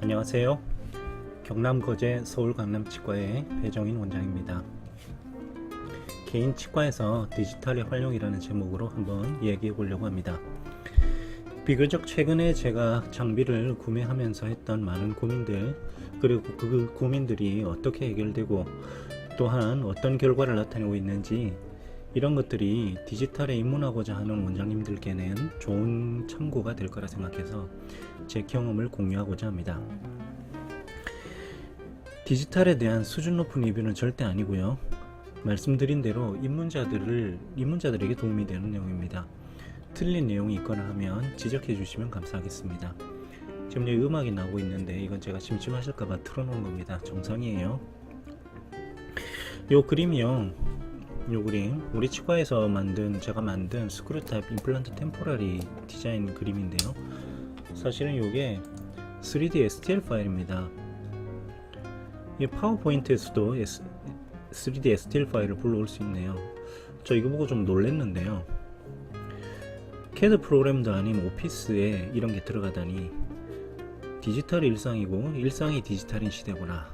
안녕하세요. 경남 거제 서울 강남치과의 배정인 원장입니다. 개인 치과에서 디지털의 활용이라는 제목으로 한번 이야기해 보려고 합니다. 비교적 최근에 제가 장비를 구매하면서 했던 많은 고민들, 그리고 그 고민들이 어떻게 해결되고 또한 어떤 결과를 나타내고 있는지, 이런 것들이 디지털에 입문하고자 하는 원장님들께는 좋은 참고가 될 거라 생각해서 제 경험을 공유하고자 합니다. 디지털에 대한 수준 높은 리뷰는 절대 아니고요. 말씀드린 대로 입문자들에게 도움이 되는 내용입니다. 틀린 내용이 있거나 하면 지적해 주시면 감사하겠습니다. 지금 여기 음악이 나오고 있는데 이건 제가 심심하실까봐 틀어놓은 겁니다. 정상이에요. 요 그림이요. 요 그림 우리 치과에서 제가 만든 스크류 타입 임플란트 템포러리 디자인 그림인데요. 사실은 요게 3D STL 파일입니다. 이 파워포인트에서도 3D STL 파일을 불러올 수 있네요. 저 이거 보고 좀 놀랬는데요. CAD 프로그램도 아닌 오피스에 이런 게 들어가다니, 디지털이 일상이고 일상이 디지털인 시대구나.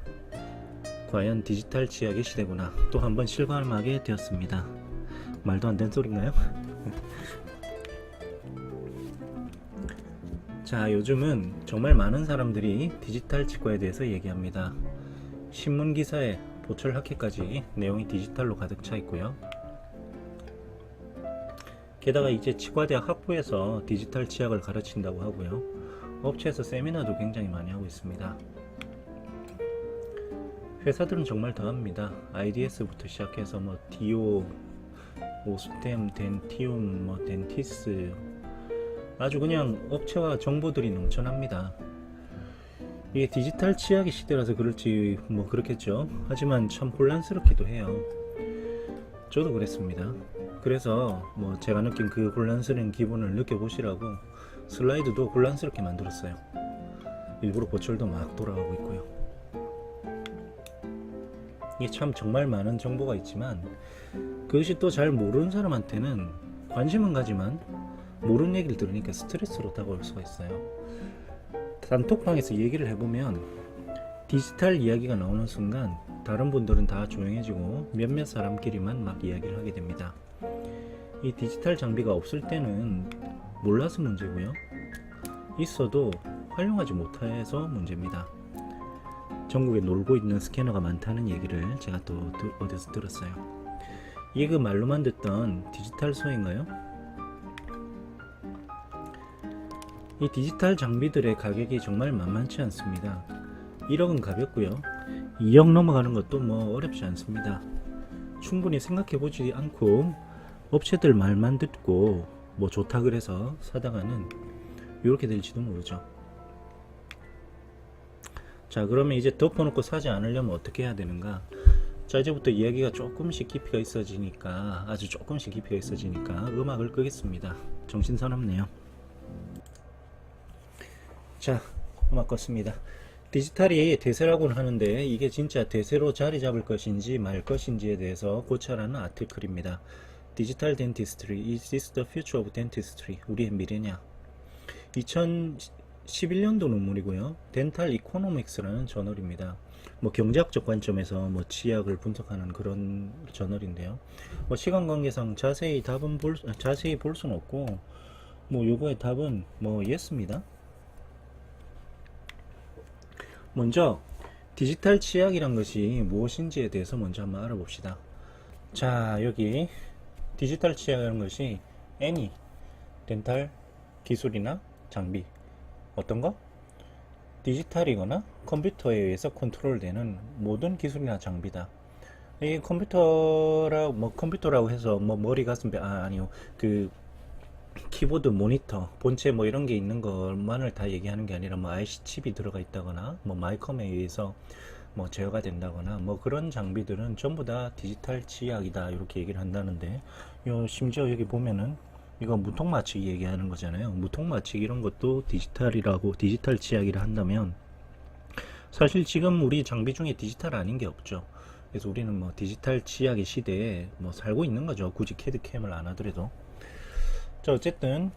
과연 디지털 치약의 시대구나. 또 한 번 실감하게 되었습니다. 말도 안 되는 소린가요? 자, 요즘은 정말 많은 사람들이 디지털 치과에 대해서 얘기합니다. 신문 기사에 보철 학회까지 내용이 디지털로 가득 차 있고요. 게다가 이제 치과대학 학부에서 디지털 치약을 가르친다고 하고요. 업체에서 세미나도 굉장히 많이 하고 있습니다. 회사들은 정말 더합니다. IDS부터 시작해서 디오, 오스템, 덴티움, 덴티스, 아주 그냥 업체와 정보들이 넘쳐납니다. 이게 디지털 치약의 시대라서 그럴지 그렇겠죠. 하지만 참 혼란스럽기도 해요. 저도 그랬습니다. 그래서 제가 느낀 그 혼란스러운 기분을 느껴보시라고 슬라이드도 혼란스럽게 만들었어요. 일부러 보철도 막 돌아가고 있고요. 이게 참 정말 많은 정보가 있지만 그것이 또 잘 모르는 사람한테는 관심은 가지만 모르는 얘기를 들으니까 스트레스로 다가올 수가 있어요. 단톡방에서 얘기를 해보면 디지털 이야기가 나오는 순간 다른 분들은 다 조용해지고 몇몇 사람끼리만 막 이야기를 하게 됩니다. 이 디지털 장비가 없을 때는 몰라서 문제고요. 있어도 활용하지 못해서 문제입니다. 전국에 놀고 있는 스캐너가 많다는 얘기를 제가 또 어디서 들었어요. 이게 그 말로만 듣던 디지털 소인가요? 이 디지털 장비들의 가격이 정말 만만치 않습니다. 1억은 가볍고요. 2억 넘어가는 것도 어렵지 않습니다. 충분히 생각해보지 않고 업체들 말만 듣고 좋다 그래서 사다가는 이렇게 될지도 모르죠. 자, 그러면 이제 덮어놓고 사지 않으려면 어떻게 해야 되는가? 자, 이제부터 이야기가 조금씩 깊이가 있어지니까, 아주 조금씩 깊이가 있어지니까 음악을 끄겠습니다. 정신사납네요. 자, 음악 껐습니다. 디지털이 대세라고는 하는데 이게 진짜 대세로 자리 잡을 것인지 말 것인지에 대해서 고찰하는 아티클입니다. 디지털 덴티스트리, Is this the future of dentistry? 우리의 미래냐? 2011년도 논문이고요. 덴탈 이코노믹스라는 저널입니다. 경제학적 관점에서 치약을 분석하는 그런 저널인데요. 시간 관계상 자세히 볼 수는 없고, 요거의 답은 예스입니다. 먼저 디지털 치약이란 것이 무엇인지에 대해서 먼저 한번 알아봅시다. 자, 여기 디지털 치약이라는 것이 애니 덴탈 기술이나 장비, 어떤 거? 디지털이거나 컴퓨터에 의해서 컨트롤되는 모든 기술이나 장비다. 이 컴퓨터라고 해서 머리 가슴 아니요, 그 키보드, 모니터, 본체 이런 게 있는 것만을 다 얘기하는 게 아니라 IC 칩이 들어가 있다거나 마이컴에 의해서 제어가 된다거나 그런 장비들은 전부 다 디지털 치약이다, 이렇게 얘기를 한다는데, 심지어 여기 보면은 이거 무통마취 얘기하는 거잖아요. 무통마취 이런 것도 디지털 치약이라 한다면, 사실 지금 우리 장비 중에 디지털 아닌 게 없죠. 그래서 우리는 디지털 치약의 시대에 살고 있는 거죠. 굳이 캐드캠을 안 하더라도. 자, 어쨌든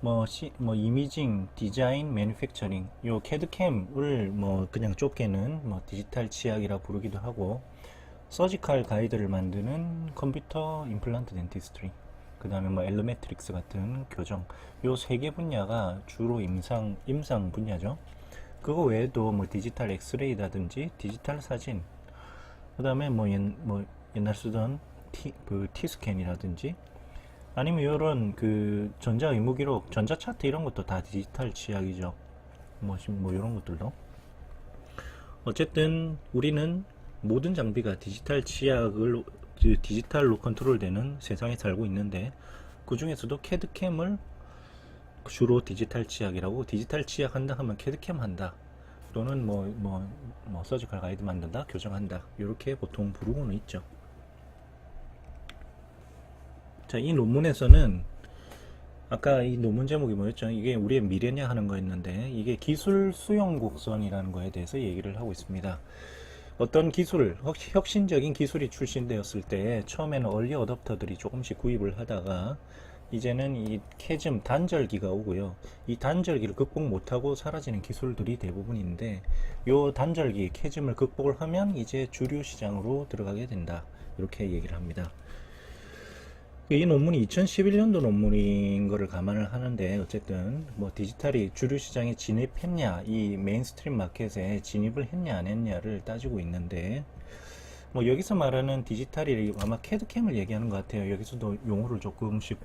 뭐 이미징, 디자인, 매니팩처링, 요 캐드캠을 뭐 그냥 좁게는 뭐 디지털 치약이라 부르기도 하고, 서지컬 가이드를 만드는 컴퓨터 임플란트 덴티스트리, 그 다음에 뭐 엘르메트릭스 같은 교정, 요 세 개 분야가 주로 임상 분야죠. 그거 외에도 뭐 디지털 엑스레이라든지 디지털 사진, 그 다음에 뭐 옛날 쓰던 T스캔이라든지, 아니면 이런 그 전자 의무 기록, 전자 차트 이런 것도 다 디지털 치약이죠. 뭐 이런 것들도. 어쨌든 우리는 모든 장비가 디지털로 컨트롤되는 세상에 살고 있는데, 그 중에서도 캐드캠을 주로 디지털 치약이라고, 디지털 치약 한다 하면 캐드캠 한다, 또는 서지컬 가이드 만든다, 교정한다, 이렇게 보통 부르고는 있죠. 자, 이 논문에서는 아까 이 논문 제목이 뭐였죠? 이게 우리의 미래냐 하는 거였는데, 이게 기술 수용 곡선이라는 거에 대해서 얘기를 하고 있습니다. 어떤 기술, 혁신적인 기술이 출시되었을 때 처음에는 얼리 어댑터들이 조금씩 구입을 하다가 이제는 이 캐즘 단절기가 오고요. 이 단절기를 극복 못하고 사라지는 기술들이 대부분인데, 요 단절기 캐즘을 극복을 하면 이제 주류 시장으로 들어가게 된다, 이렇게 얘기를 합니다. 이 논문이 2011년도 논문인 거를 감안을 하는데, 어쨌든 뭐 디지털이 주류 시장에 진입했냐, 이 메인스트림 마켓에 진입을 했냐 안 했냐를 따지고 있는데, 뭐 여기서 말하는 디지털이 아마 캐드캠을 얘기하는 것 같아요. 여기서도 용어를 조금씩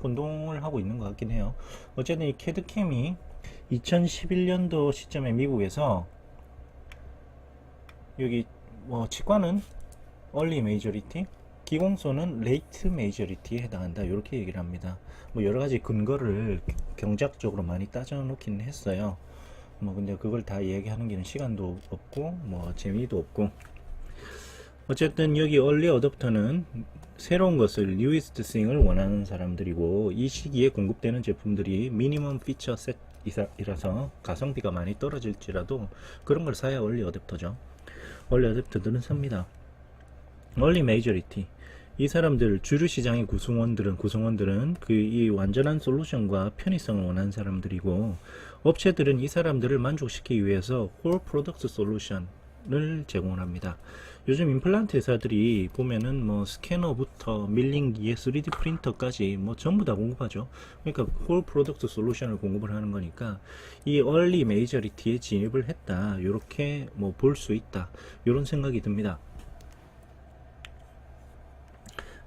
혼동을 하고 있는 것 같긴 해요. 어쨌든 이 캐드캠이 2011년도 시점에 미국에서, 여기 뭐 치과는 얼리 메이저리티, 기공소는 레이트 메이저리티에 해당한다, 이렇게 얘기를 합니다. 뭐 여러 가지 근거를 경제학적으로 많이 따져 놓긴 했어요. 뭐 근데 그걸 다 얘기하는 게는 시간도 없고 뭐 재미도 없고, 어쨌든 여기 얼리 어댑터는 새로운 것을, 뉴이스트 싱을 원하는 사람들이고, 이 시기에 공급되는 제품들이 미니멈 피처 셋이라서 가성비가 많이 떨어질지라도 그런 걸 사야 얼리 어댑터죠. 얼리 어댑터들은 삽니다. 얼리 메이저리티, 이 사람들, 주류 시장의 구성원들은 그 이 완전한 솔루션과 편의성을 원하는 사람들이고, 업체들은 이 사람들을 만족시키기 위해서 홀 프로덕트 솔루션을 제공합니다. 요즘 임플란트 회사들이 보면은 뭐 스캐너부터 밀링기에 3D 프린터까지 뭐 전부 다 공급하죠. 그러니까 홀 프로덕트 솔루션을 공급을 하는 거니까 이 얼리 메이저리티에 진입을 했다, 이렇게 뭐 볼 수 있다, 이런 생각이 듭니다.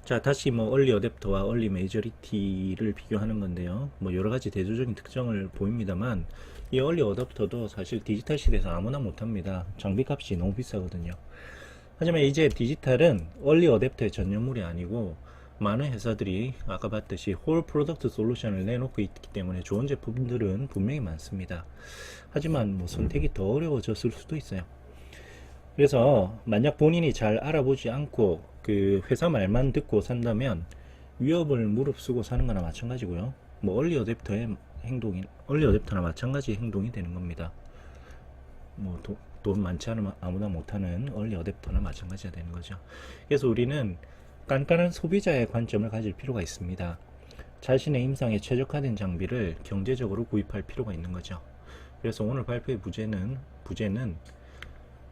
자, 다시 뭐 얼리 어댑터와 얼리 메이저리티를 비교하는 건데요. 뭐 여러 가지 대조적인 특징을 보입니다만, 이 얼리 어댑터도 사실 디지털 시대에서 아무나 못합니다. 장비값이 너무 비싸거든요. 하지만 이제 디지털은 얼리 어댑터의 전념물이 아니고, 많은 회사들이 아까 봤듯이 홀 프로덕트 솔루션을 내놓고 있기 때문에 좋은 제품들은 분명히 많습니다. 하지만 뭐 선택이 더 어려워졌을 수도 있어요. 그래서 만약 본인이 잘 알아보지 않고 그 회사 말만 듣고 산다면 위협을 무릅쓰고 사는 거나 마찬가지고요. 뭐 얼리 어댑터나 마찬가지 행동이 되는 겁니다. 뭐 돈 많지 않으면 아무나 못하는 얼리 어댑터나 마찬가지가 되는 거죠. 그래서 우리는 깐깐한 소비자의 관점을 가질 필요가 있습니다. 자신의 임상에 최적화된 장비를 경제적으로 구입할 필요가 있는 거죠. 그래서 오늘 발표의 부제는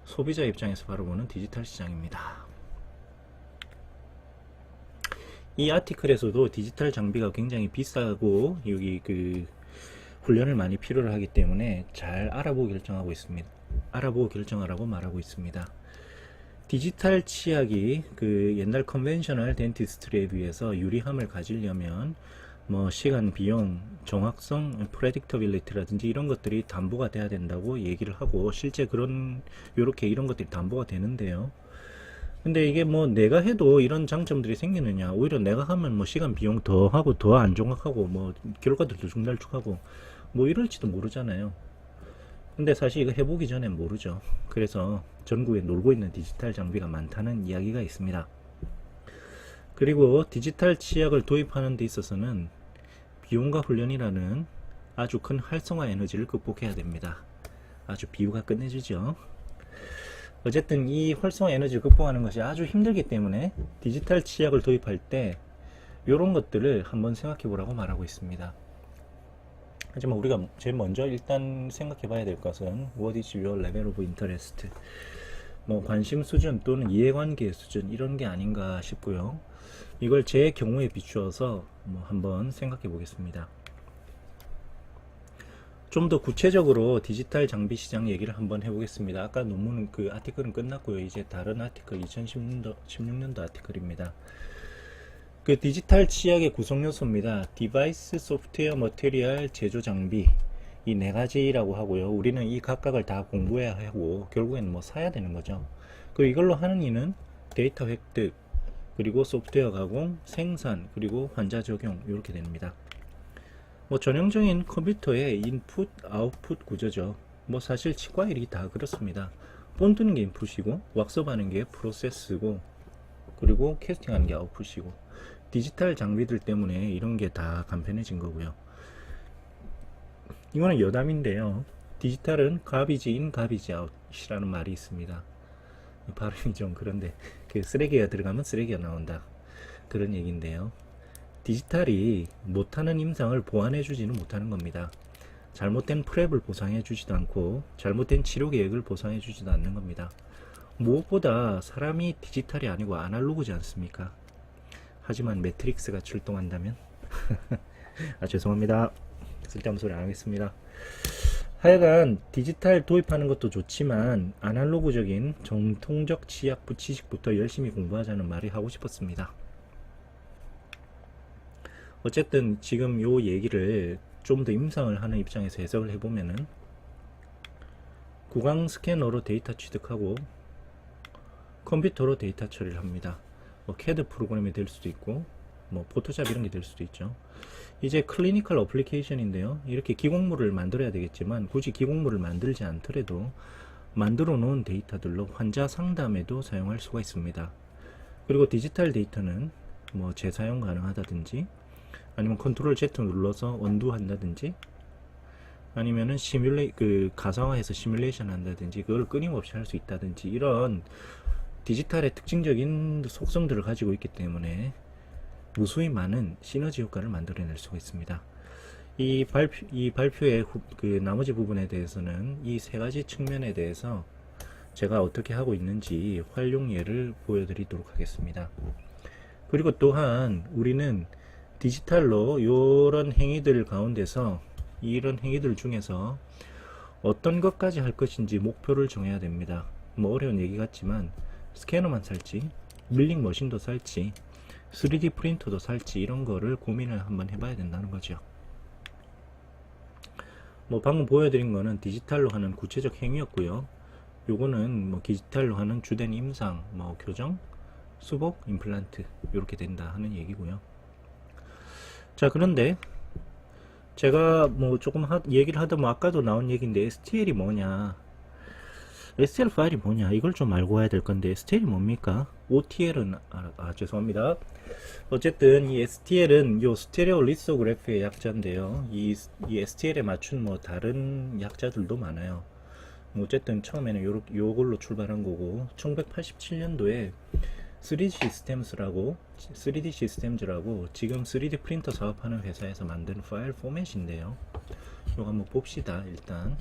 소비자 입장에서 바라보는 디지털 시장입니다. 이 아티클에서도 디지털 장비가 굉장히 비싸고 여기 그 훈련을 많이 필요로 하기 때문에 잘 알아보고 결정하라고 말하고 있습니다. 디지털 치약이 그 옛날 컨벤셔널 덴티스트리에 비해서 유리함을 가지려면 뭐 시간, 비용, 정확성, 프레딕터빌리티라든지 이런 것들이 담보가 돼야 된다고 얘기를 하고, 실제 요렇게 이런 것들이 담보가 되는데요. 근데 이게 뭐 내가 해도 이런 장점들이 생기느냐, 오히려 내가 하면 뭐 시간, 비용 더 하고 더 안 정확하고 뭐 결과들도 중달쭉하고 뭐 이럴지도 모르잖아요. 근데 사실 이거 해보기 전엔 모르죠. 그래서 전국에 놀고 있는 디지털 장비가 많다는 이야기가 있습니다. 그리고 디지털 치약을 도입하는 데 있어서는 비용과 훈련이라는 아주 큰 활성화 에너지를 극복해야 됩니다. 아주 비유가 끝내주죠. 어쨌든 이 활성화 에너지를 극복하는 것이 아주 힘들기 때문에 디지털 치약을 도입할 때 이런 것들을 한번 생각해 보라고 말하고 있습니다. 하지만 우리가 제일 먼저 일단 생각해 봐야 될 것은 What is your level of interest? 뭐 관심 수준 또는 이해관계 수준 이런 게 아닌가 싶고요. 이걸 제 경우에 비추어서 뭐 한번 생각해 보겠습니다. 좀 더 구체적으로 디지털 장비 시장 얘기를 한번 해보겠습니다. 아까 논문 그 아티클은 끝났고요. 이제 다른 아티클 2016년도 아티클입니다. 그 디지털 치약의 구성 요소입니다. 디바이스, 소프트웨어, 머티리얼, 제조 장비 이 네 가지라고 하고요. 우리는 이 각각을 다 공부해야 하고 결국에는 뭐 사야 되는 거죠. 그 이걸로 하는 이는 데이터 획득, 그리고 소프트웨어 가공, 생산, 그리고 환자 적용 이렇게 됩니다. 뭐 전형적인 컴퓨터의 인풋, 아웃풋 구조죠. 뭐 사실 치과 일이 다 그렇습니다. 본드는 게 인풋이고 왁스업하는 게 프로세스고 그리고 캐스팅하는 게 아웃풋이고 디지털 장비들 때문에 이런 게 다 간편해진 거고요. 이거는 여담인데요. 디지털은 garbage in, garbage out이라는 말이 있습니다. 발음이 좀 그런데 그 쓰레기가 들어가면 쓰레기가 나온다 그런 얘기인데요. 디지털이 못하는 임상을 보완해주지는 못하는 겁니다. 잘못된 프랩을 보상해주지도 않고 잘못된 치료 계획을 보상해주지도 않는 겁니다. 무엇보다 사람이 디지털이 아니고 아날로그지 않습니까? 하지만 매트릭스가 출동한다면 죄송합니다. 쓸데없는 소리 안 하겠습니다. 하여간 디지털 도입하는 것도 좋지만 아날로그적인 정통적 치약부 지식부터 열심히 공부하자는 말이 하고 싶었습니다. 어쨌든 지금 요 얘기를 좀 더 임상을 하는 입장에서 해석을 해보면은 구강 스캐너로 데이터 취득하고 컴퓨터로 데이터 처리를 합니다. 뭐 CAD 프로그램이 될 수도 있고 뭐 포토샵 이런 게 될 수도 있죠. 이제 클리니컬 어플리케이션인데요. 이렇게 기공물을 만들어야 되겠지만 굳이 기공물을 만들지 않더라도 만들어 놓은 데이터들로 환자 상담에도 사용할 수가 있습니다. 그리고 디지털 데이터는 뭐 재사용 가능하다든지 아니면 컨트롤 Z 눌러서 언두 한다든지 아니면은 가상화해서 시뮬레이션 한다든지 그걸 끊임없이 할 수 있다든지 이런 디지털의 특징적인 속성들을 가지고 있기 때문에 무수히 많은 시너지 효과를 만들어낼 수가 있습니다. 이 발표의 그 나머지 부분에 대해서는 이 세 가지 측면에 대해서 제가 어떻게 하고 있는지 활용 예를 보여드리도록 하겠습니다. 그리고 또한 우리는 디지털로 이런 행위들 가운데서 이런 행위들 중에서 어떤 것까지 할 것인지 목표를 정해야 됩니다. 뭐 어려운 얘기 같지만 스캐너만 살지 밀링 머신도 살지 3D 프린터도 살지 이런 거를 고민을 한번 해봐야 된다는 거죠. 뭐 방금 보여드린 거는 디지털로 하는 구체적 행위였고요. 요거는 뭐 디지털로 하는 주된 임상, 뭐 교정, 수복, 임플란트 이렇게 된다 하는 얘기고요. 자, 그런데 제가 뭐 조금 얘기를 하다 뭐 아까도 나온 얘기인데 STL이 뭐냐, STL 파일이 뭐냐 이걸 좀 알고 와야 될 건데 STL이 뭡니까? OTL은 죄송합니다. 어쨌든 이 STL은 요 스테레오 리소그래피의 약자인데요. 이 STL에 맞춘 뭐 다른 약자들도 많아요. 뭐 어쨌든 처음에는 요걸로 출발한 거고 1987년도에 3D 시스템즈라고 지금 3D 프린터 사업하는 회사에서 만든 파일 포맷인데요. 이거 한번 봅시다. 일단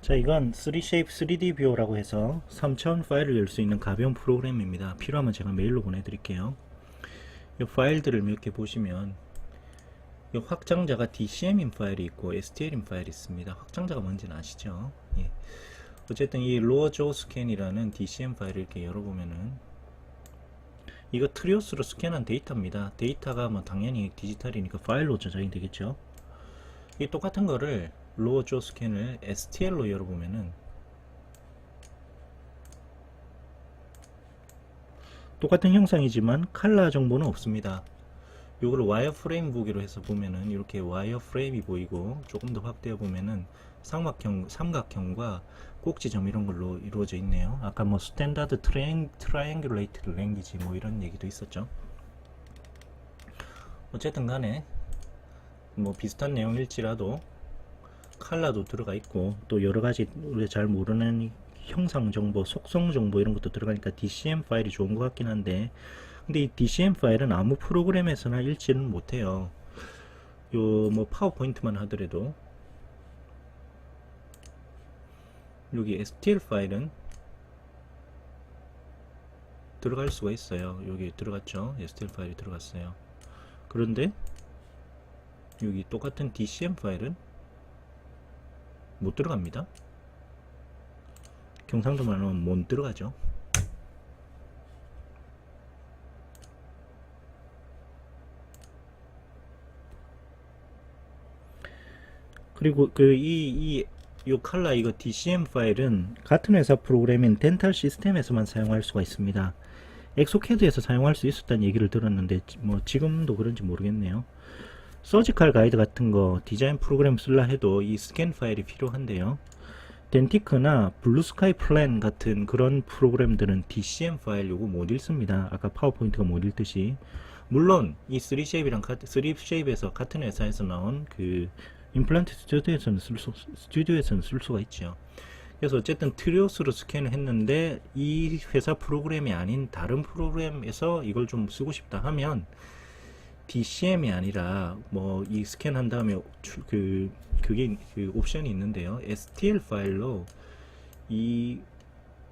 자, 이건 3shape 3D 뷰라고 해서 3차원 파일을 열 수 있는 가벼운 프로그램입니다. 필요하면 제가 메일로 보내드릴게요. 이 파일들을 몇 개 보시면 이 확장자가 DCM인 파일이 있고 STL인 파일이 있습니다. 확장자가 뭔지는 아시죠? 예. 어쨌든 이 로어조 스캔이라는 DCM 파일을 이렇게 열어보면은 이거 트리오스로 스캔한 데이터입니다. 데이터가 뭐 당연히 디지털이니까 파일로 저장이 되겠죠. 이 똑같은 거를 로어조 스캔을 STL로 열어보면은 똑같은 형상이지만 컬러 정보는 없습니다. 요걸 와이어프레임 보기로 해서 보면은 이렇게 와이어프레임이 보이고 조금 더 확대해 보면은 삼각형과 꼭지점 이런 걸로 이루어져 있네요. 아까 뭐 스탠다드 트라이앵귤레이티드 랭귀지 뭐 이런 얘기도 있었죠. 어쨌든 간에 뭐 비슷한 내용일지라도 컬러도 들어가 있고 또 여러가지 우리가 잘 모르는 형상 정보, 속성 정보 이런 것도 들어가니까 DCM 파일이 좋은 것 같긴 한데 근데 이 DCM 파일은 아무 프로그램에서나 읽지는 못해요. 요 뭐 파워포인트만 하더라도 여기 STL 파일은 들어갈 수가 있어요. 여기 들어갔죠. STL 파일이 들어갔어요. 그런데 여기 똑같은 DCM 파일은 못 들어갑니다. 경상도말로는 못 들어가죠. 그리고 요 칼라 이거 DCM 파일은 같은 회사 프로그램인 덴탈 시스템에서만 사용할 수가 있습니다. 엑소캐드에서 사용할 수 있었다는 얘기를 들었는데 뭐 지금도 그런지 모르겠네요. 서지컬 가이드 같은 거 디자인 프로그램 쓸라 해도 이 스캔 파일이 필요한데요. 덴티크나 블루스카이 플랜 같은 그런 프로그램들은 DCM 파일 요거 못 읽습니다. 아까 파워포인트가 못 읽듯이. 물론 이 3쉐입이랑 3쉐입에서 같은 회사에서 나온 그 임플란트 스튜디오에서는 쓸 수가 있죠. 그래서 어쨌든 트리오스로 스캔을 했는데 이 회사 프로그램이 아닌 다른 프로그램에서 이걸 좀 쓰고 싶다 하면 DCM이 아니라 뭐 이 스캔한 다음에 그게 그 옵션이 있는데요. STL 파일로 이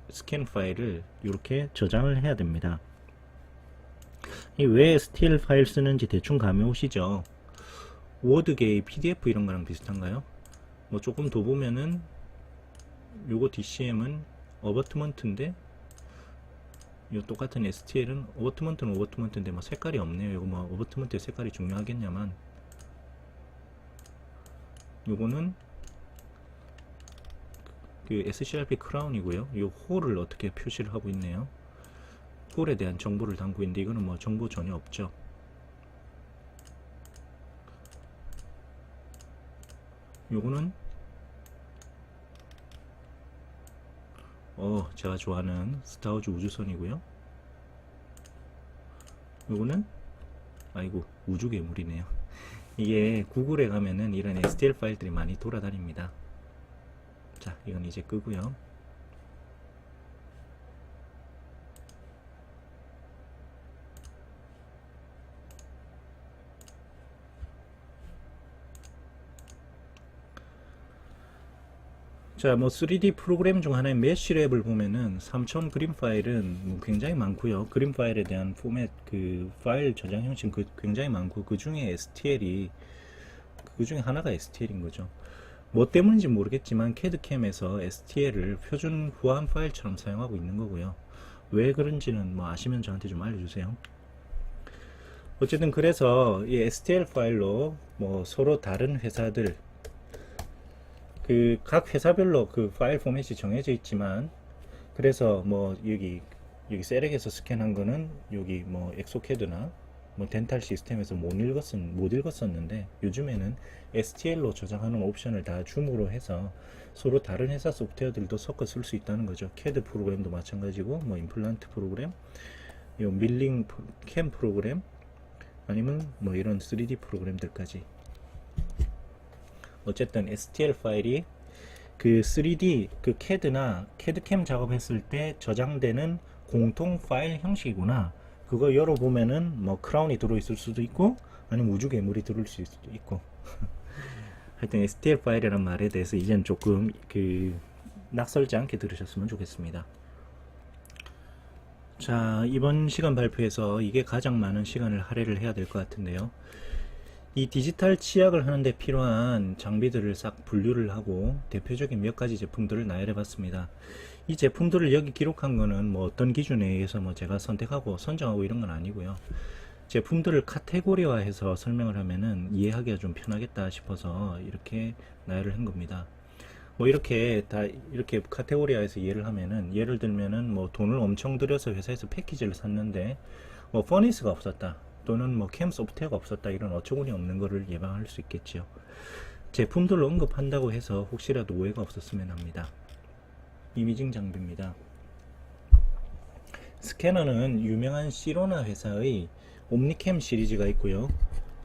스캔 파일을 이렇게 저장을 해야 됩니다. 왜 STL 파일 쓰는지 대충 감이 오시죠? 워드게이 PDF 이런 거랑 비슷한가요? 뭐 조금 더 보면은 요거 DCM은 어버트먼트인데 요 똑같은 STL은 어버트먼트는 어버트먼트인데 뭐 색깔이 없네요. 요거 뭐 어버트먼트의 색깔이 중요하겠냐만 요거는 그 SCRP 크라운이고요. 요 홀을 어떻게 표시를 하고 있네요. 홀에 대한 정보를 담고 있는데 이거는 뭐 정보 전혀 없죠. 요거는 제가 좋아하는 스타워즈 우주선이고요. 요거는 아이고 우주 괴물이네요. 이게 구글에 가면은 이런 STL 파일들이 많이 돌아다닙니다. 자, 이건 이제 끄고요. 자, 뭐 3D 프로그램 중 하나인 메쉬랩을 보면은 3000 그림 파일은 뭐 굉장히 많고요. 그림 파일에 대한 포맷 그 파일 저장 형식 굉장히 많고 그 중에 하나가 STL인 거죠. 뭐 때문인지 모르겠지만 캐드캠에서 STL을 표준 후한 파일처럼 사용하고 있는 거고요. 왜 그런지는 뭐 아시면 저한테 좀 알려주세요. 어쨌든 그래서 이 STL 파일로 뭐 서로 다른 회사들 그 각 회사별로 그 파일 포맷이 정해져 있지만 그래서 뭐 여기 셀렉에서 스캔한 거는 여기 뭐 엑소캐드나 뭐 덴탈 시스템에서 못 읽었었는데 요즘에는 STL로 저장하는 옵션을 다 줌으로 해서 서로 다른 회사 소프트웨어들도 섞어 쓸 수 있다는 거죠. 캐드 프로그램도 마찬가지고 뭐 임플란트 프로그램, 요 밀링 캠 프로그램 아니면 뭐 이런 3D 프로그램들까지 어쨌든 STL 파일이 그 3D 그 CAD나 CAD캠 작업했을 때 저장되는 공통 파일 형식이구나. 그거 열어보면은 뭐 크라운이 들어있을 수도 있고 아니면 우주 괴물이 들어있을 수도 있고 하여튼 STL 파일이라는 말에 대해서 이젠 조금 그 낯설지 않게 들으셨으면 좋겠습니다. 자, 이번 시간 발표에서 이게 가장 많은 시간을 할애를 해야 될 것 같은데요. 이 디지털 치약을 하는데 필요한 장비들을 싹 분류를 하고 대표적인 몇 가지 제품들을 나열해 봤습니다. 이 제품들을 여기 기록한 거는 뭐 어떤 기준에 의해서 뭐 제가 선택하고 선정하고 이런 건 아니고요. 제품들을 카테고리화해서 설명을 하면은 이해하기가 좀 편하겠다 싶어서 이렇게 나열을 한 겁니다. 뭐 이렇게 다 이렇게 카테고리화해서 이해를 하면은 예를 들면은 뭐 돈을 엄청 들여서 회사에서 패키지를 샀는데 뭐 퍼니스가 없었다. 또는 뭐 캠 소프트웨어가 없었다 이런 어처구니 없는 거를 예방할 수 있겠죠. 제품들을 언급한다고 해서 혹시라도 오해가 없었으면 합니다. 이미징 장비입니다. 스캐너는 유명한 시로나 회사의 옴니캠 시리즈가 있고요.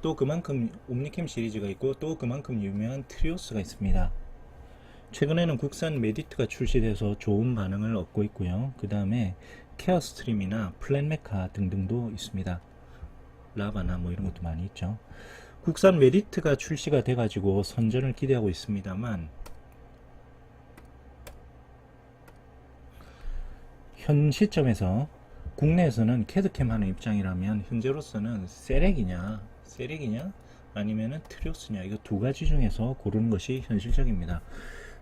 또 그만큼 옴니캠 시리즈가 있고 또 그만큼 유명한 트리오스가 있습니다. 최근에는 국산 메디트가 출시돼서 좋은 반응을 얻고 있고요. 그 다음에 케어스트림이나 플랜메카 등등도 있습니다. 라바나 뭐 이런 것도 많이 있죠. 국산 메리트가 출시가 돼가지고 선전을 기대하고 있습니다만 현 시점에서 국내에서는 캐드캠 하는 입장이라면 현재로서는 세렉이냐 아니면은 트리오스냐, 이거 두 가지 중에서 고르는 것이 현실적입니다.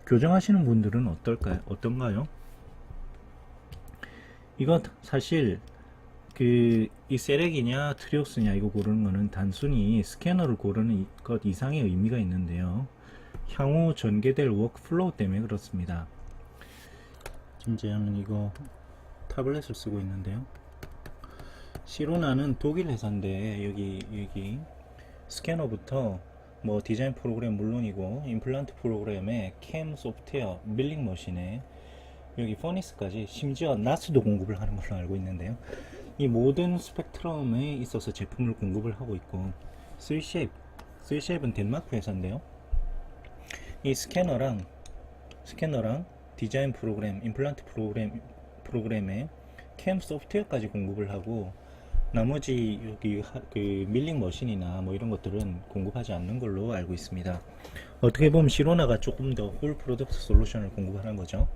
교정하시는 분들은 어떤가요? 이거 사실 이 세렉이냐 트리오스냐 이거 고르는 거는 단순히 스캐너를 고르는 것 이상의 의미가 있는데요. 향후 전개될 워크플로우 때문에 그렇습니다. 지금 저는 이거 타블렛을 쓰고 있는데요. 시로나는 독일 회사인데 여기 스캐너부터 뭐 디자인 프로그램 물론이고 임플란트 프로그램에 캠 소프트웨어, 밀링 머신에 여기 퍼니스까지 심지어 나스도 공급을 하는 걸로 알고 있는데요. 이 모든 스펙트럼에 있어서 제품을 공급을 하고 있고 3쉐입은 덴마크 회사인데요. 이 스캐너랑 디자인 프로그램, 임플란트 프로그램에 캠 소프트웨어까지 공급을 하고 나머지 여기 그 밀링 머신이나 뭐 이런 것들은 공급하지 않는 걸로 알고 있습니다. 어떻게 보면 시로나가 조금 더 홀 프로덕트 솔루션을 공급하는 거죠.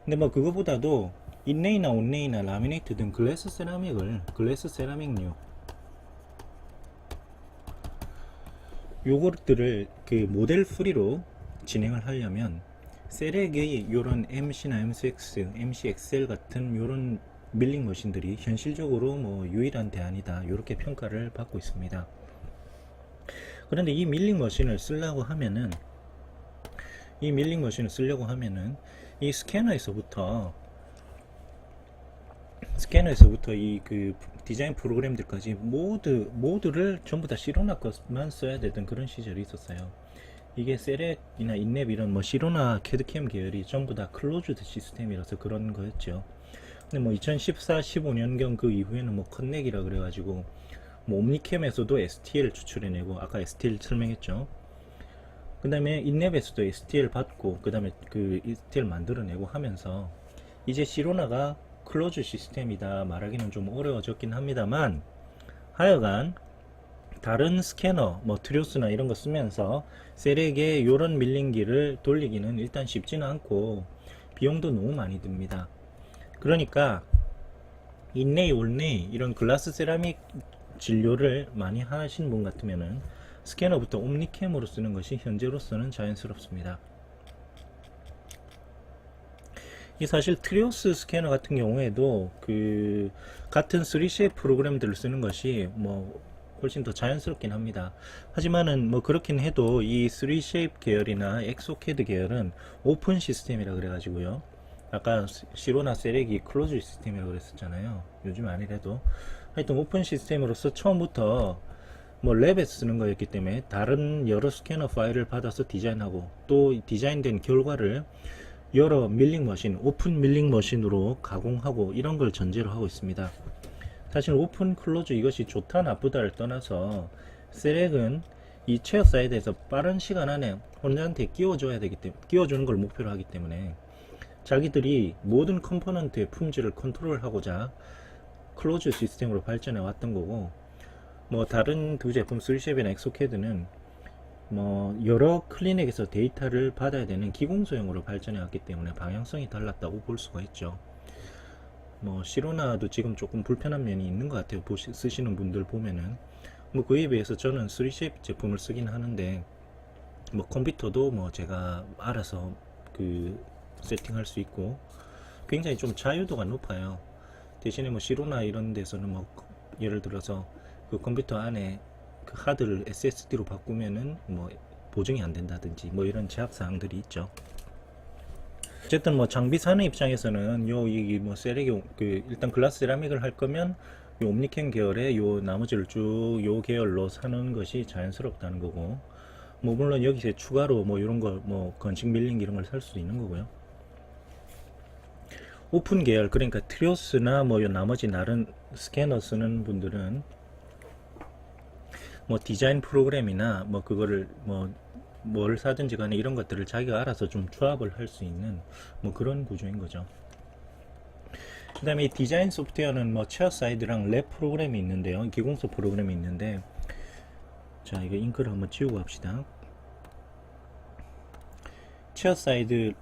근데 뭐 그거보다도 인레이나 온레이나 라미네이트 등 글래스 세라믹류 요것들을 그 모델 프리로 진행을 하려면 세렉의 요런 MC나 MCXL 같은 요런 밀링 머신들이 현실적으로 뭐 유일한 대안이다 이렇게 평가를 받고 있습니다. 그런데 이 밀링 머신을 쓰려고 하면은 이 스캐너에서부터 이 그 디자인 프로그램들까지 모두를 전부 다 시로나 것만 써야 되던 그런 시절이 있었어요. 이게 세렉이나 인랩 이런 뭐 시로나 캐드캠 계열이 전부 다 클로즈드 시스템이라서 그런 거였죠. 근데 뭐 2014, 15년경 그 이후에는 뭐 컨넥이라 그래가지고 뭐 옴니캠에서도 STL 추출해내고 아까 STL 설명했죠. 그 다음에 인랩에서도 STL 받고 그 다음에 그 STL 만들어내고 하면서 이제 시로나가 클로즈 시스템이다 말하기는 좀 어려워졌긴 합니다만 하여간 다른 스캐너 뭐 트리오스나 이런 거 쓰면서 세렉의 요런 밀링기를 돌리기는 일단 쉽지는 않고 비용도 너무 많이 듭니다. 그러니까 인레이, 올레이 이런 글라스 세라믹 진료를 많이 하시는 분 같으면은 스캐너부터 옴니캠으로 쓰는 것이 현재로서는 자연스럽습니다. 이 사실 트리오스 스캐너 같은 경우에도 그 같은 3쉐입 프로그램들을 쓰는 것이 뭐 훨씬 더 자연스럽긴 합니다. 하지만은 뭐 그렇긴 해도 이 3쉐입 계열이나 엑소캐드 계열은 오픈 시스템이라 그래가지고요. 아까 시로나 세렉이 클로즈 시스템이라고 그랬었잖아요. 요즘 아니래도 하여튼 오픈 시스템으로서 처음부터 뭐 랩에서 쓰는 거였기 때문에 다른 여러 스캐너 파일을 받아서 디자인하고 또 디자인된 결과를 여러 밀링 머신, 오픈 밀링 머신으로 가공하고 이런 걸 전제로 하고 있습니다. 사실 오픈 클로즈 이것이 좋다 나쁘다를 떠나서 세렉은 이 체어 사이드에서 빠른 시간 안에 혼자한테 끼워줘야 되기 때문에 끼워주는 걸 목표로 하기 때문에 자기들이 모든 컴포넌트의 품질을 컨트롤하고자 클로즈 시스템으로 발전해 왔던 거고 뭐 다른 두 제품 3쉐입이나 엑소캐드는 뭐 여러 클리닉에서 데이터를 받아야 되는 기공소형으로 발전해 왔기 때문에 방향성이 달랐다고 볼 수가 있죠. 뭐 시로나도 지금 조금 불편한 면이 있는 것 같아요. 쓰시는 분들 보면은 뭐 그에 비해서 저는 3쉐입 제품을 쓰긴 하는데 뭐 컴퓨터도 뭐 제가 알아서 그 세팅할 수 있고 굉장히 좀 자유도가 높아요. 대신에 뭐 시로나 이런 데서는 뭐 예를 들어서 그 컴퓨터 안에 그 하드를 SSD로 바꾸면은 뭐 보정이 안 된다든지 뭐 이런 제약 사항들이 있죠. 어쨌든 뭐 장비 사는 입장에서는 이 뭐 세렉이 그 일단 글라스 세라믹을 할 거면 요 옴니캠 계열의 요 나머지를 쭉 요 계열로 사는 것이 자연스럽다는 거고 뭐 물론 여기서 추가로 뭐 이런 거 뭐 건식 밀링 이런 걸 살 수도 있는 거고요. 오픈 계열 그러니까 트리오스나 뭐 요 나머지 다른 스캐너 쓰는 분들은 뭐 디자인 프로그램이나 뭐 그거를 뭐 뭘 사든지 간에 이런 것들을 자기가 알아서 좀 조합을 할 수 있는 뭐 그런 구조인 거죠. 그 다음에 이 디자인 소프트웨어는 뭐 체어 사이드랑 랩 프로그램이 있는데요. 기공소 프로그램이 있는데 자, 이거 잉크를 한번 지우고 합시다. 체어 사이드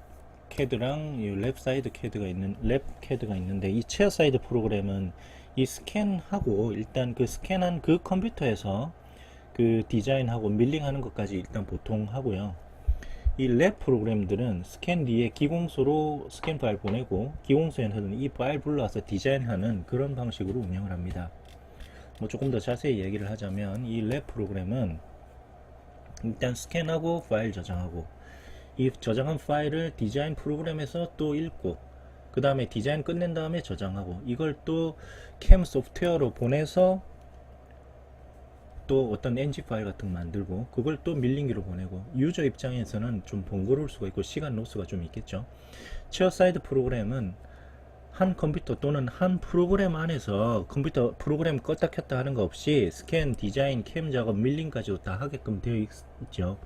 캐드랑 이 랩 사이드 캐드가 있는 랩 캐드가 있는데, 이 체어 사이드 프로그램은 이 스캔하고 일단 그 스캔한 그 컴퓨터에서 그 디자인하고 밀링하는 것까지 일단 보통 하고요. 이 랩 프로그램들은 스캔 뒤에 기공소로 스캔 파일 보내고 기공소에는 이 파일 불러와서 디자인하는 그런 방식으로 운영을 합니다. 뭐 조금 더 자세히 얘기를 하자면 이 랩 프로그램은 일단 스캔하고 파일 저장하고, 이 저장한 파일을 디자인 프로그램에서 또 읽고, 그 다음에 디자인 끝낸 다음에 저장하고, 이걸 또 캠 소프트웨어로 보내서 또 어떤 ng 파일 같은 거 만들고, 그걸 또 밀링기로 보내고, 유저 입장에서는 좀 번거로울 수가 있고 시간 로스가 좀 있겠죠. 체어 사이드 프로그램은 한 컴퓨터 또는 한 프로그램 안에서 컴퓨터 프로그램 껐다 켰다 하는 거 없이 스캔, 디자인, 캠 작업, 밀링까지도 다 하게끔 되어 있죠.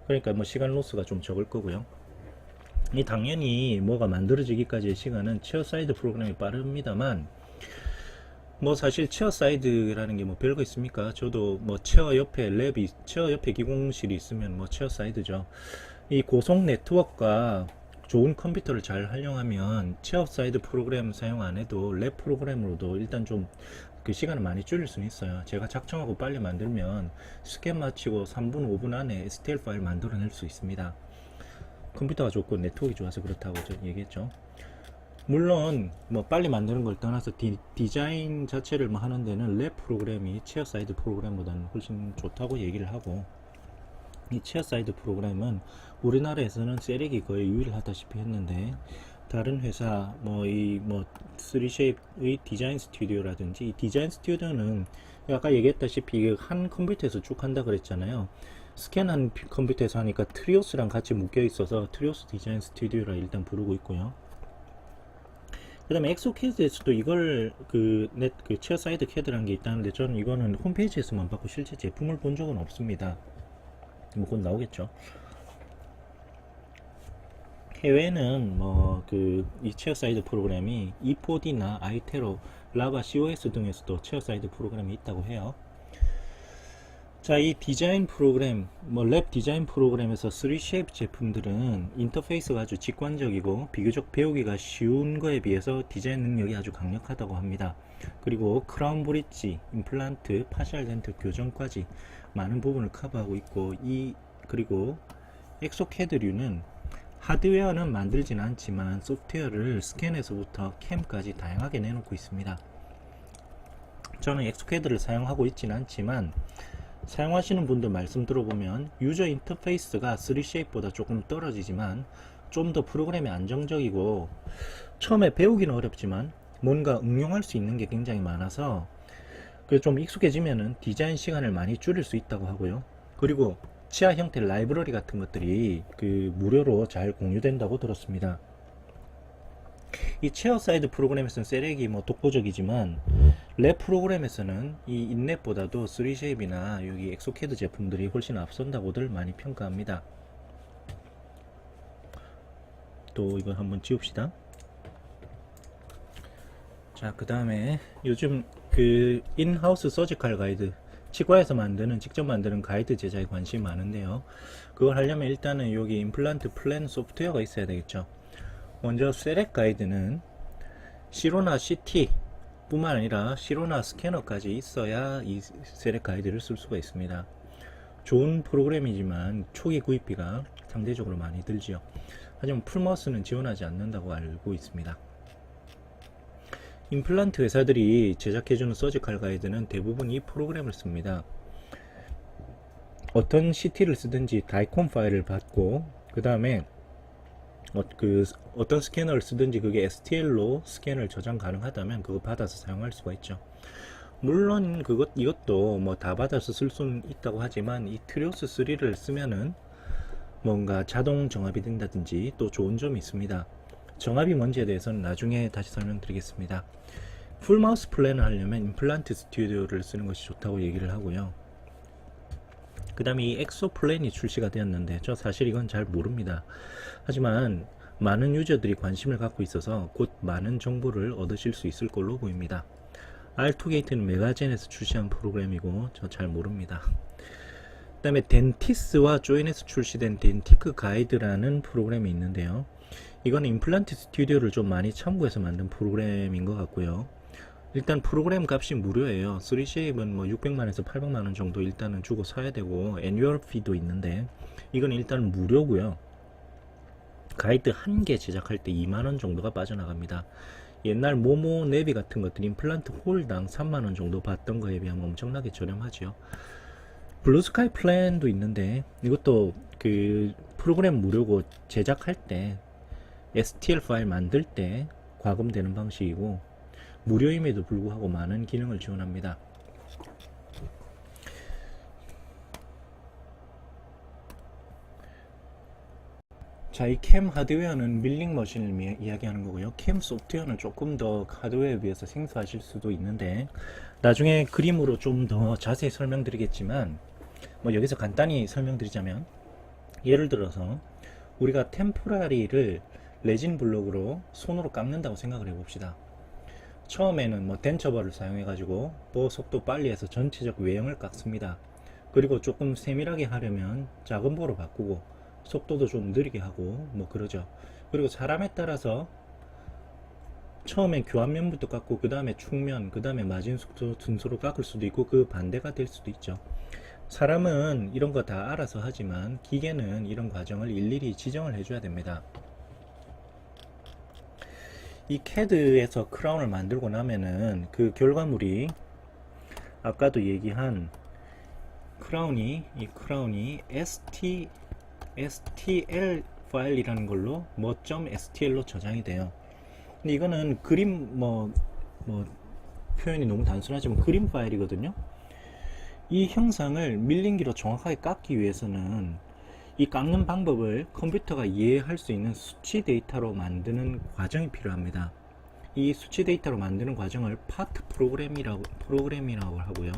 그러니까 뭐 시간 로스가 좀 적을 거고요. 이 당연히 뭐가 만들어지기까지의 시간은 체어 사이드 프로그램이 빠릅니다만, 뭐 사실 체어 사이드라는 게 뭐 별거 있습니까? 저도 뭐 체어 옆에 랩이, 체어 옆에 기공실이 있으면 뭐 체어 사이드죠. 이 고속 네트워크가 좋은 컴퓨터를 잘 활용하면 체어 사이드 프로그램 사용 안 해도 랩 프로그램으로도 일단 좀 그 시간을 많이 줄일 수는 있어요. 제가 작정하고 빨리 만들면 스캔 마치고 3분 5분 안에 STL 파일 만들어낼 수 있습니다. 컴퓨터가 좋고 네트워크가 좋아서 그렇다고 저 얘기했죠. 물론 뭐 빨리 만드는 걸 떠나서 디자인 자체를 뭐 하는 데는 랩 프로그램이 체어 사이드 프로그램보다는 훨씬 좋다고 얘기를 하고, 이 체어 사이드 프로그램은 우리나라에서는 세력이 거의 유일하다시피 했는데, 다른 회사 뭐 이 뭐 3쉐입의 디자인 스튜디오라든지, 이 디자인 스튜디오는 아까 얘기했다시피 한 컴퓨터에서 쭉 한다 그랬잖아요. 스캔한 컴퓨터에서 하니까 트리오스랑 같이 묶여 있어서 트리오스 디자인 스튜디오라 일단 부르고 있고요. 그 다음에 엑소캐드에서도 이걸 그 체어 사이드 캐드라는 게 있다는데, 저는 이거는 홈페이지에서만 받고 실제 제품을 본 적은 없습니다. 뭐 곧 나오겠죠. 해외에는 뭐 그 이 체어 사이드 프로그램이 E4D나 아이테로, 라바 COS 등에서도 체어 사이드 프로그램이 있다고 해요. 자, 이 디자인 프로그램, 뭐 랩 디자인 프로그램에서 3쉐입 제품들은 인터페이스가 아주 직관적이고 비교적 배우기가 쉬운 거에 비해서 디자인 능력이 아주 강력하다고 합니다. 그리고 크라운 브릿지, 임플란트, 파셜 덴트 교정까지 많은 부분을 커버하고 있고, 그리고 엑소캐드류는 하드웨어는 만들진 않지만 소프트웨어를 스캔에서부터 캠까지 다양하게 내놓고 있습니다. 저는 엑소캐드를 사용하고 있진 않지만 사용하시는 분들 말씀 들어보면 유저 인터페이스가 3쉐입보다 조금 떨어지지만 좀 더 프로그램이 안정적이고, 처음에 배우기는 어렵지만 뭔가 응용할 수 있는 게 굉장히 많아서 좀 익숙해지면은 디자인 시간을 많이 줄일 수 있다고 하고요. 그리고 치아 형태 라이브러리 같은 것들이 그 무료로 잘 공유된다고 들었습니다. 이 체어 사이드 프로그램에서는 세렉이 뭐 독보적이지만 랩 프로그램에서는 이 인넷보다도 3쉐입이나 여기 엑소캐드 제품들이 훨씬 앞선다고들 많이 평가합니다. 또 이거 한번 지웁시다. 자, 그 다음에 요즘 그 인하우스 서지컬 가이드, 치과에서 직접 만드는 가이드 제작에 관심이 많은데요. 그걸 하려면 일단은 여기 임플란트 플랜 소프트웨어가 있어야 되겠죠. 먼저 세렉 가이드는 시로나 CT 뿐만 아니라 시로나 스캐너까지 있어야 이 세렉 가이드를 쓸 수가 있습니다. 좋은 프로그램이지만 초기 구입비가 상대적으로 많이 들지요. 하지만 풀머스는 지원하지 않는다고 알고 있습니다. 임플란트 회사들이 제작해주는 서지컬 가이드는 대부분 이 프로그램을 씁니다. 어떤 CT를 쓰든지 다이콘 파일을 받고, 그 다음에 어떤 스캐너를 쓰든지 그게 STL로 스캔을 저장 가능하다면 그거 받아서 사용할 수가 있죠. 물론 이것도 뭐 다 받아서 쓸 수는 있다고 하지만 이 트리오스 3를 쓰면은 뭔가 자동 정압이 된다든지 또 좋은 점이 있습니다. 정압이 뭔지에 대해서는 나중에 다시 설명드리겠습니다. 풀마우스 플랜을 하려면 임플란트 스튜디오를 쓰는 것이 좋다고 얘기를 하고요. 그 다음에 이 엑소 플랜이 출시가 되었는데 저 사실 이건 잘 모릅니다. 하지만 많은 유저들이 관심을 갖고 있어서 곧 많은 정보를 얻으실 수 있을 걸로 보입니다. R2게이트는 메가젠에서 출시한 프로그램이고 저 잘 모릅니다. 그 다음에 덴티스와 조인에서 출시된 덴티크 가이드라는 프로그램이 있는데요. 이거는 임플란트 스튜디오를 좀 많이 참고해서 만든 프로그램인 것 같고요. 일단 프로그램 값이 무료예요. 3쉐입은 뭐 600만에서 800만원 정도 일단은 주고 사야 되고 애뉴얼 피도 있는데 이건 일단 무료고요. 가이드 한 개 제작할 때 2만원 정도가 빠져나갑니다. 옛날 모모 네비 같은 것들 임플란트 홀당 3만원 정도 받던 거에 비하면 엄청나게 저렴하죠. 블루스카이 플랜도 있는데 이것도 그 프로그램 무료고 제작할 때 STL 파일 만들 때 과금되는 방식이고 무료임에도 불구하고 많은 기능을 지원합니다. 자, 이 캠 하드웨어는 밀링 머신을 이야기하는 거고요. 캠 소프트웨어는 조금 더 하드웨어에 비해서 생소하실 수도 있는데 나중에 그림으로 좀 더 자세히 설명드리겠지만 뭐 여기서 간단히 설명드리자면 예를 들어서 우리가 템포라리를 레진 블록으로 손으로 깎는다고 생각을 해봅시다. 처음에는 뭐 덴처벌을 사용해 가지고 보호 속도 빨리 해서 전체적 외형을 깎습니다. 그리고 조금 세밀하게 하려면 작은 보로 바꾸고 속도도 좀 느리게 하고 뭐 그러죠. 그리고 사람에 따라서 처음에 교환면부터 깎고 그 다음에 축면, 그 다음에 마진 속도 순서로 깎을 수도 있고 그 반대가 될 수도 있죠. 사람은 이런 거 다 알아서 하지만 기계는 이런 과정을 일일이 지정을 해줘야 됩니다. 이 CAD에서 크라운을 만들고 나면은 그 결과물이 아까도 얘기한 이 크라운이 STL 파일이라는 걸로 .STL로 저장이 돼요. 근데 이거는 그림 뭐 표현이 너무 단순하지만 그림 파일이거든요. 이 형상을 밀링기로 정확하게 깎기 위해서는 이 깎는 방법을 컴퓨터가 이해할 수 있는 수치 데이터로 만드는 과정이 필요합니다. 이 수치 데이터로 만드는 과정을 파트 프로그램이라고 하고요.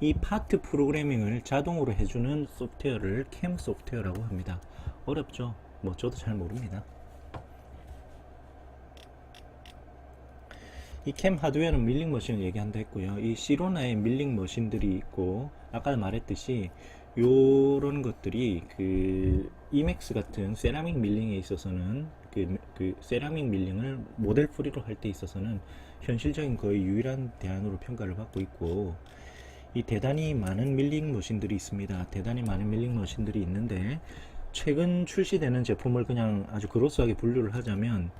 이 파트 프로그래밍을 자동으로 해주는 소프트웨어를 캠 소프트웨어라고 합니다. 어렵죠? 뭐 저도 잘 모릅니다. 이 캠 하드웨어는 밀링 머신을 얘기한다 했고요. 이 시로나의 밀링 머신들이 있고 아까 말했듯이 요런 것들이 그 이맥스 같은 세라믹 밀링에 있어서는 그 세라믹 밀링을 모델 프리로 할 때 있어서는 현실적인 거의 유일한 대안으로 평가를 받고 있고 이 대단히 많은 밀링 머신들이 있습니다. 대단히 많은 밀링 머신들이 있는데 최근 출시되는 제품을 그냥 아주 그로스하게 분류를 하자면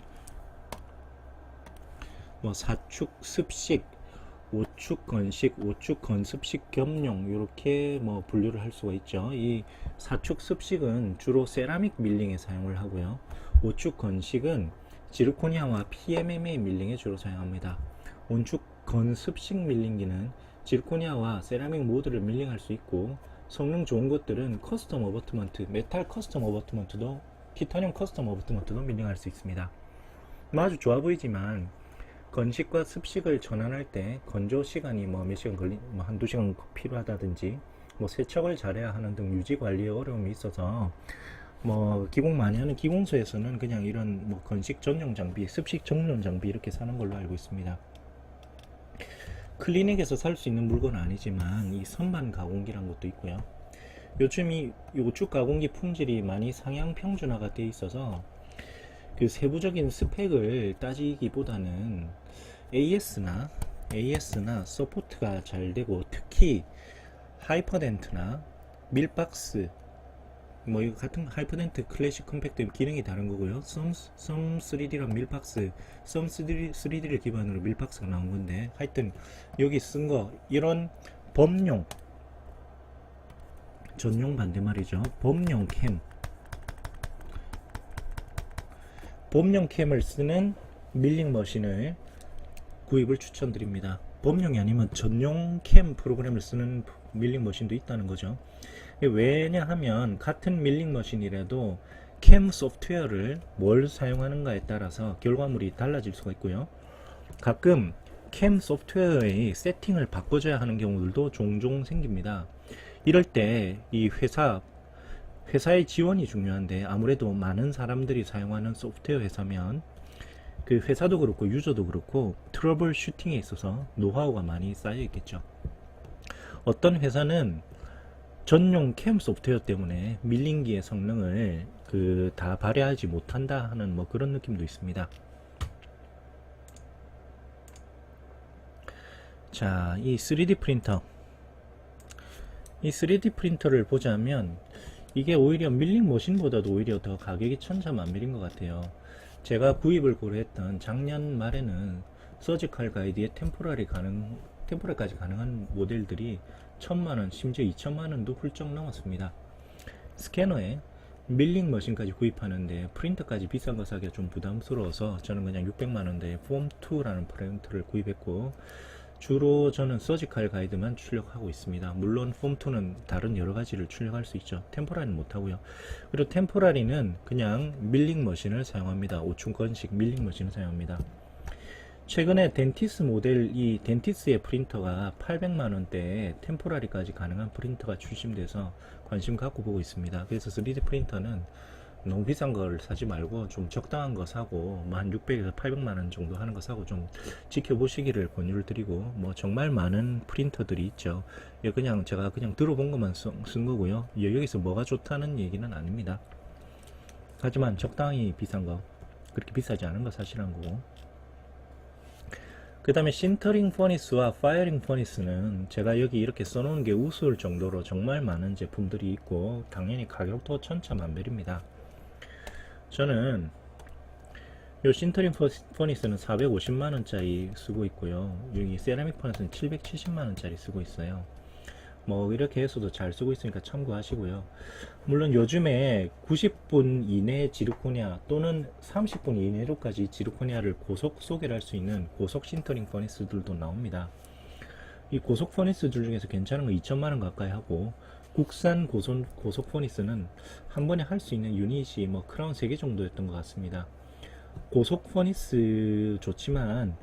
뭐 4축 습식, 5축 건식, 5축 건습식 겸용 이렇게 뭐 분류를 할 수가 있죠. 이 4축 습식은 주로 세라믹 밀링에 사용을 하고요. 5축 건식은 지르코니아와 PMMA 밀링에 주로 사용합니다. 5축 건습식 밀링기는 지르코니아와 세라믹 모드를 밀링할 수 있고 성능 좋은 것들은 커스텀 어버트먼트, 메탈 커스텀 어버트먼트도 티타늄 커스텀 어버트먼트도 밀링할 수 있습니다. 뭐 아주 좋아 보이지만 건식과 습식을 전환할 때 건조 시간이 뭐 몇 시간 뭐 한두 시간 필요하다든지 뭐 세척을 잘해야 하는 등 유지 관리에 어려움이 있어서 뭐 기공 많이 하는 기공소에서는 그냥 이런 뭐 건식 전용 장비, 습식 전용 장비 이렇게 사는 걸로 알고 있습니다. 클리닉에서 살 수 있는 물건은 아니지만 이 선반 가공기란 것도 있고요. 요즘 이 요축 가공기 품질이 많이 상향 평준화가 돼 있어서 그 세부적인 스펙을 따지기보다는 AS나 서포트가 잘 되고 특히 하이퍼덴트나 밀박스 뭐 이거 같은 하이퍼덴트 클래식 컴팩트 기능이 다른 거고요. 썸 3D랑 밀박스, 썸 3D를 기반으로 밀박스가 나온 건데 하여튼 여기 쓴 거 이런 범용 전용 반대말이죠. 범용 캠을 쓰는 밀링 머신을 구입을 추천드립니다. 범용이 아니면 전용 캠 프로그램을 쓰는 밀링 머신도 있다는 거죠. 왜냐하면 같은 밀링 머신이라도 캠 소프트웨어를 뭘 사용하는가에 따라서 결과물이 달라질 수가 있고요. 가끔 캠 소프트웨어의 세팅을 바꿔줘야 하는 경우들도 종종 생깁니다. 이럴 때 이 회사 회사의 지원이 중요한데 아무래도 많은 사람들이 사용하는 소프트웨어 회사면 그 회사도 그렇고 유저도 그렇고 트러블 슈팅에 있어서 노하우가 많이 쌓여 있겠죠. 어떤 회사는 전용 캠 소프트웨어 때문에 밀링기의 성능을 다 발휘하지 못한다 하는 뭐 그런 느낌도 있습니다. 자, 이 3D 프린터. 이 3D 프린터를 보자면 이게 오히려 밀링 머신보다도 오히려 더 가격이 천차만별인 것 같아요. 제가 구입을 고려했던 작년 말에는 서지컬 가이드에 템포럴까지 가능한 모델들이 1000만원, 심지어 2000만원도 훌쩍 넘었습니다. 스캐너에 밀링 머신까지 구입하는데 프린터까지 비싼 거 사기가 좀 부담스러워서 저는 그냥 600만원대의 폼2라는 프린터를 구입했고, 주로 저는 서지컬 가이드만 출력하고 있습니다. 물론 폼2는 다른 여러가지를 출력할 수 있죠. 템포라리는 못하고요. 그리고 템포라리는 그냥 밀링 머신을 사용합니다. 5층권식 밀링 머신을 사용합니다. 최근에 덴티스 모델, 이 덴티스의 프린터가 800만원대에 템포라리까지 가능한 프린터가 출시돼서 관심 갖고 보고 있습니다. 그래서 3D 프린터는 너무 비싼 걸 사지 말고 좀 적당한 거 사고, 한 600에서 800만원 정도 하는 거 사고 좀 지켜보시기를 권유를 드리고, 뭐 정말 많은 프린터들이 있죠. 그냥 제가 그냥 들어본 것만 쓴 거고요. 여기서 뭐가 좋다는 얘기는 아닙니다. 하지만 적당히 비싼 거, 그렇게 비싸지 않은 거 사시라는 거고. 그 다음에 신터링 퍼니스와 파이어링 퍼니스는 제가 여기 이렇게 써놓은 게 우스울 정도로 정말 많은 제품들이 있고, 당연히 가격도 천차만별입니다. 저는 요 신터링 퍼니스는 450만원짜리 쓰고 있고요. 여기 세라믹 퍼니스는 770만원짜리 쓰고 있어요. 뭐 이렇게 해서도 잘 쓰고 있으니까 참고하시고요. 물론 요즘에 90분 이내 지르코니아 또는 30분 이내로까지 지르코니아를 고속 소개를 할 수 있는 고속 신터링 퍼니스들도 나옵니다. 이 고속 퍼니스들 중에서 괜찮은 거 2천만원 가까이 하고, 국산 고속 퍼니스는 한 번에 할 수 있는 유닛이 뭐 크라운 3개 정도였던 것 같습니다. 고속 퍼니스 좋지만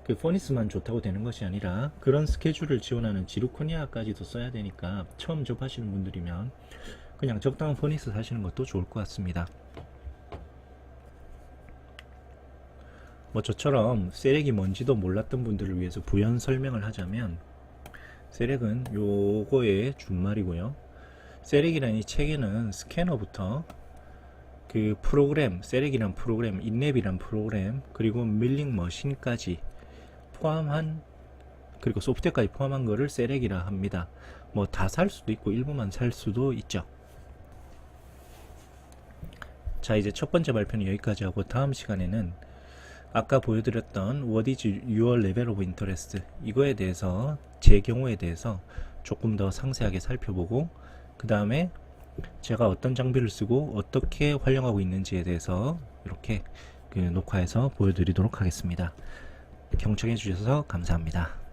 그 퍼니스만 좋다고 되는 것이 아니라 그런 스케줄을 지원하는 지르코니아까지도 써야 되니까 처음 접하시는 분들이면 그냥 적당한 퍼니스 사시는 것도 좋을 것 같습니다. 뭐 저처럼 세렉이 뭔지도 몰랐던 분들을 위해서 부연 설명을 하자면, 세렉은 요거의 준말이고요. 세렉이라는 이 책에는 스캐너부터 그 프로그램, 세렉이란 프로그램, 인랩이란 프로그램, 그리고 밀링 머신까지 포함한, 그리고 소프트웨어까지 포함한 거를 세렉이라 합니다. 뭐 다 살 수도 있고 일부만 살 수도 있죠. 자, 이제 첫 번째 발표는 여기까지 하고, 다음 시간에는 아까 보여드렸던 What is your level of interest? 이거에 대해서, 제 경우에 대해서 조금 더 상세하게 살펴보고, 그 다음에 제가 어떤 장비를 쓰고 어떻게 활용하고 있는지에 대해서 이렇게 녹화해서 보여드리도록 하겠습니다. 경청해 주셔서 감사합니다.